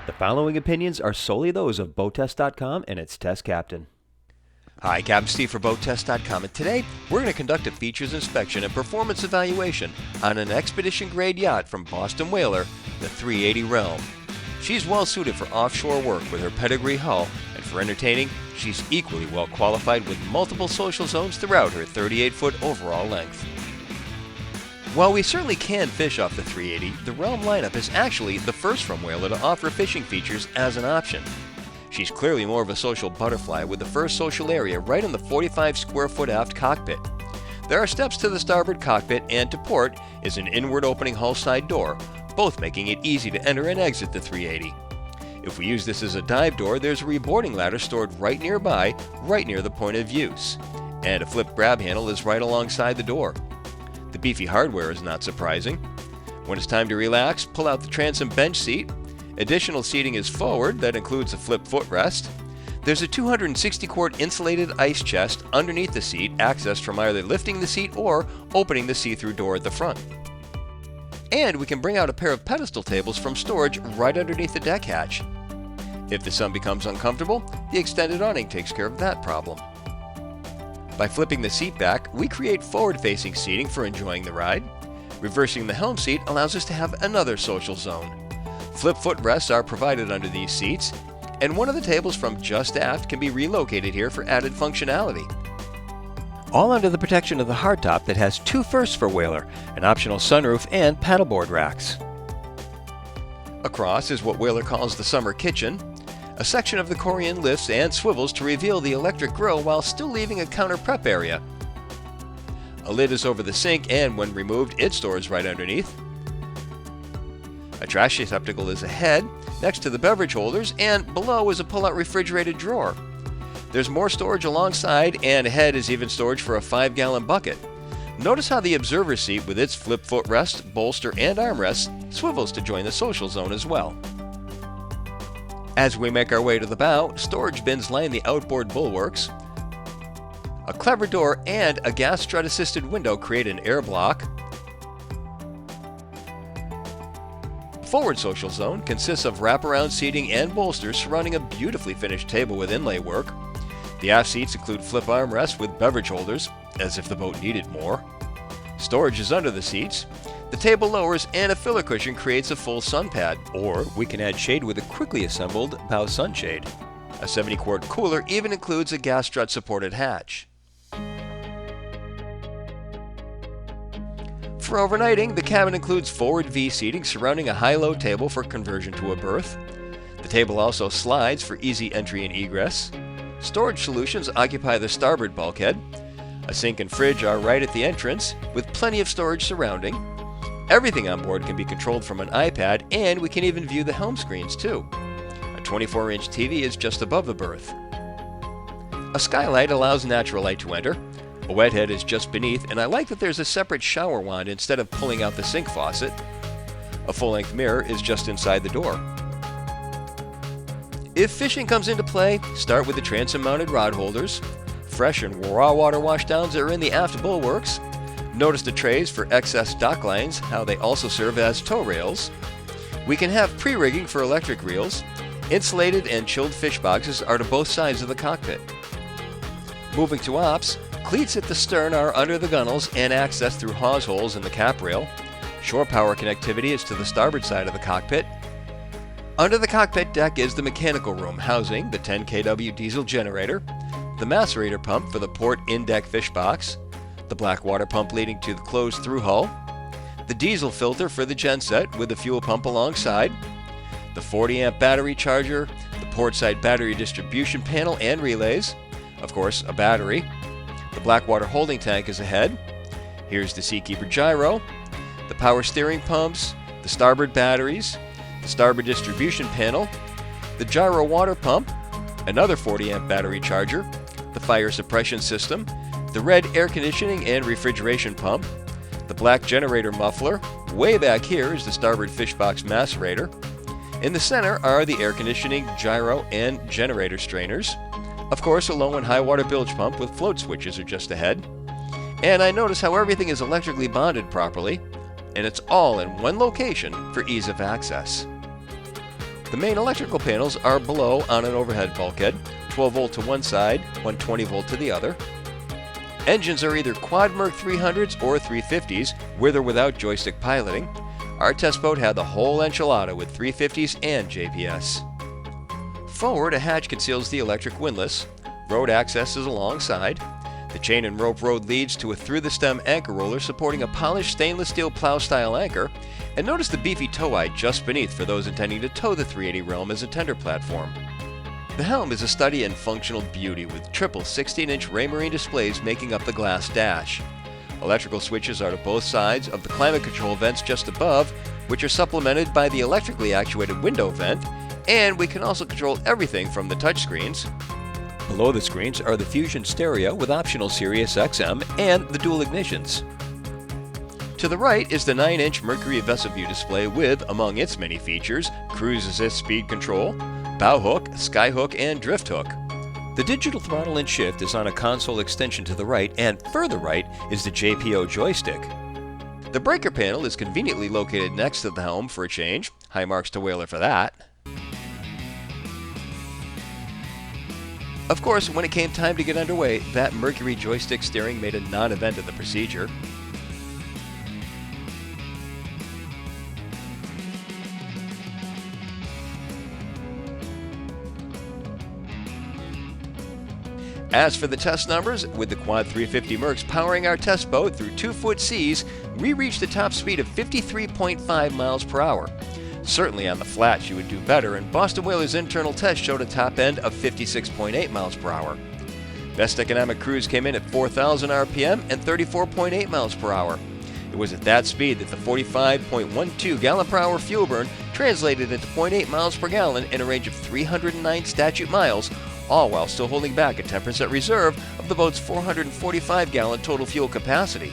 The following opinions are solely those of BoatTEST.com and its test captain. Hi, Captain Steve for BoatTEST.com, and today we're going to conduct a features inspection and performance evaluation on an expedition-grade yacht from Boston Whaler, the 380 Realm. She's well suited for offshore work with her pedigree hull, and for entertaining, she's equally well qualified with multiple social zones throughout her 38-foot overall length. While we certainly can fish off the 380, the Realm lineup is actually the first from Whaler to offer fishing features as an option. She's clearly more of a social butterfly with the first social area right in the 45 square foot aft cockpit. There are steps to the starboard cockpit, and to port is an inward opening hull side door, both making it easy to enter and exit the 380. If we use this as a dive door, there's a reboarding ladder stored right nearby, right near the point of use. And a flip grab handle is right alongside the door. The beefy hardware is not surprising. When it's time to relax, pull out the transom bench seat. Additional seating is forward, that includes a flip footrest. There's a 260-quart insulated ice chest underneath the seat, accessed from either lifting the seat or opening the see-through door at the front. And we can bring out a pair of pedestal tables from storage right underneath the deck hatch. If the sun becomes uncomfortable, the extended awning takes care of that problem. By flipping the seat back, we create forward-facing seating for enjoying the ride. Reversing the helm seat allows us to have another social zone. Flip footrests are provided under these seats, and one of the tables from just aft can be relocated here for added functionality. All under the protection of the hardtop that has two firsts for Whaler, an optional sunroof and paddleboard racks. Across is what Whaler calls the summer kitchen. A section of the Corian lifts and swivels to reveal the electric grill while still leaving a counter prep area. A lid is over the sink, and when removed, it stores right underneath. A trash receptacle is ahead, next to the beverage holders, and below is a pull-out refrigerated drawer. There's more storage alongside, and ahead is even storage for a 5-gallon bucket. Notice how the observer seat with its flip footrest, bolster, and armrest swivels to join the social zone as well. As we make our way to the bow, storage bins line the outboard bulwarks. A clever door and a gas strut-assisted window create an air block. The forward social zone consists of wraparound seating and bolsters surrounding a beautifully finished table with inlay work. The aft seats include flip armrests with beverage holders, as if the boat needed more. Storage is under the seats. The table lowers, and a filler cushion creates a full sun pad, or we can add shade with a quickly assembled bow sunshade. A 70-quart cooler even includes a gas strut supported hatch. For overnighting, the cabin includes forward V seating surrounding a high-low table for conversion to a berth. The table also slides for easy entry and egress. Storage solutions occupy the starboard bulkhead. A sink and fridge are right at the entrance, with plenty of storage surrounding. Everything on board can be controlled from an iPad, and we can even view the helm screens too. A 24-inch TV is just above the berth. A skylight allows natural light to enter. A wet head is just beneath, and I like that there's a separate shower wand instead of pulling out the sink faucet. A full-length mirror is just inside the door. If fishing comes into play, start with the transom-mounted rod holders. Fresh and raw water washdowns are in the aft bulwarks. Notice the trays for excess dock lines, how they also serve as tow rails. We can have pre-rigging for electric reels. Insulated and chilled fish boxes are to both sides of the cockpit. Moving to ops, cleats at the stern are under the gunnels and accessed through hawse holes in the cap rail. Shore power connectivity is to the starboard side of the cockpit. Under the cockpit deck is the mechanical room housing the 10 kW diesel generator, the macerator pump for the port in-deck fish box, the black water pump leading to the closed through hull, the diesel filter for the genset with the fuel pump alongside, the 40-amp battery charger, the portside battery distribution panel and relays, of course a battery. The black water holding tank is ahead. Here's the Seakeeper gyro, the power steering pumps, the starboard batteries, the starboard distribution panel, the gyro water pump, another 40-amp battery charger, the fire suppression system, the red air conditioning and refrigeration pump, the black generator muffler. Way back here is the starboard fish box macerator. In the center are the air conditioning, gyro, and generator strainers. Of course, a low and high water bilge pump with float switches are just ahead. And I notice how everything is electrically bonded properly, and it's all in one location for ease of access. The main electrical panels are below on an overhead bulkhead, 12 volt to one side, 120 volt to the other. Engines are either quad Merc 300s or 350s, with or without joystick piloting. Our test boat had the whole enchilada with 350s and JPS. Forward, a hatch conceals the electric windlass. Road access is alongside. The chain and rope road leads to a through-the-stem anchor roller supporting a polished stainless steel plow-style anchor. And notice the beefy tow eye just beneath for those intending to tow the 380 Realm as a tender platform. The helm is a study in functional beauty with triple 16-inch Raymarine displays making up the glass dash. Electrical switches are to both sides of the climate control vents just above, which are supplemented by the electrically actuated window vent, and we can also control everything from the touchscreens. Below the screens are the Fusion stereo with optional Sirius XM and the dual ignitions. To the right is the 9-inch Mercury VessaView display with, among its many features, cruise assist speed control, bow hook, skyhook, and drift hook. The digital throttle and shift is on a console extension to the right, and further right is the JPO joystick. The breaker panel is conveniently located next to the helm for a change. High marks to Whaler for that. Of course, when it came time to get underway, that Mercury joystick steering made a non-event of the procedure. As for the test numbers, with the Quad 350 Mercs powering our test boat through 2-foot seas, we reached a top speed of 53.5 miles per hour. Certainly on the flats you would do better, and Boston Whaler's internal test showed a top end of 56.8 miles per hour. Best economic cruise came in at 4,000 RPM and 34.8 miles per hour. It was at that speed that the 45.12 gallon per hour fuel burn translated into 0.8 miles per gallon in a range of 309 statute miles, all while still holding back a 10% reserve of the boat's 445 gallon total fuel capacity.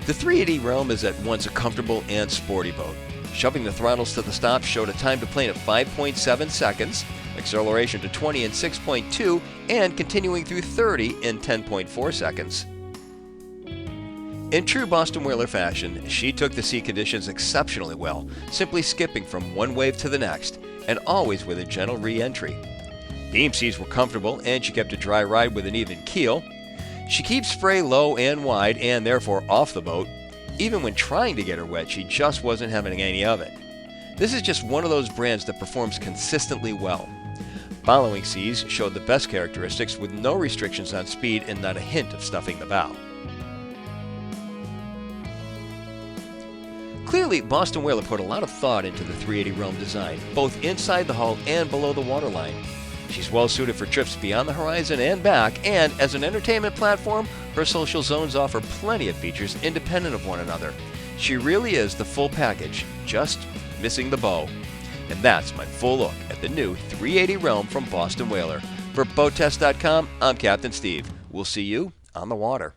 The 380 Realm is at once a comfortable and sporty boat. Shoving the throttles to the stop showed a time to plane of 5.7 seconds, acceleration to 20 in 6.2, and continuing through 30 in 10.4 seconds. In true Boston Whaler fashion, she took the sea conditions exceptionally well, simply skipping from one wave to the next, and always with a gentle re-entry. Beam seas were comfortable, and she kept a dry ride with an even keel. She keeps spray low and wide, and therefore off the boat. Even when trying to get her wet, she just wasn't having any of it. This is just one of those brands that performs consistently well. Following seas showed the best characteristics with no restrictions on speed and not a hint of stuffing the bow. Clearly, Boston Whaler put a lot of thought into the 380 Realm design, both inside the hull and below the waterline. She's well suited for trips beyond the horizon and back, and as an entertainment platform, her social zones offer plenty of features independent of one another. She really is the full package, just missing the bow. And that's my full look at the new 380 Realm from Boston Whaler. For BoatTEST.com, I'm Captain Steve. We'll see you on the water.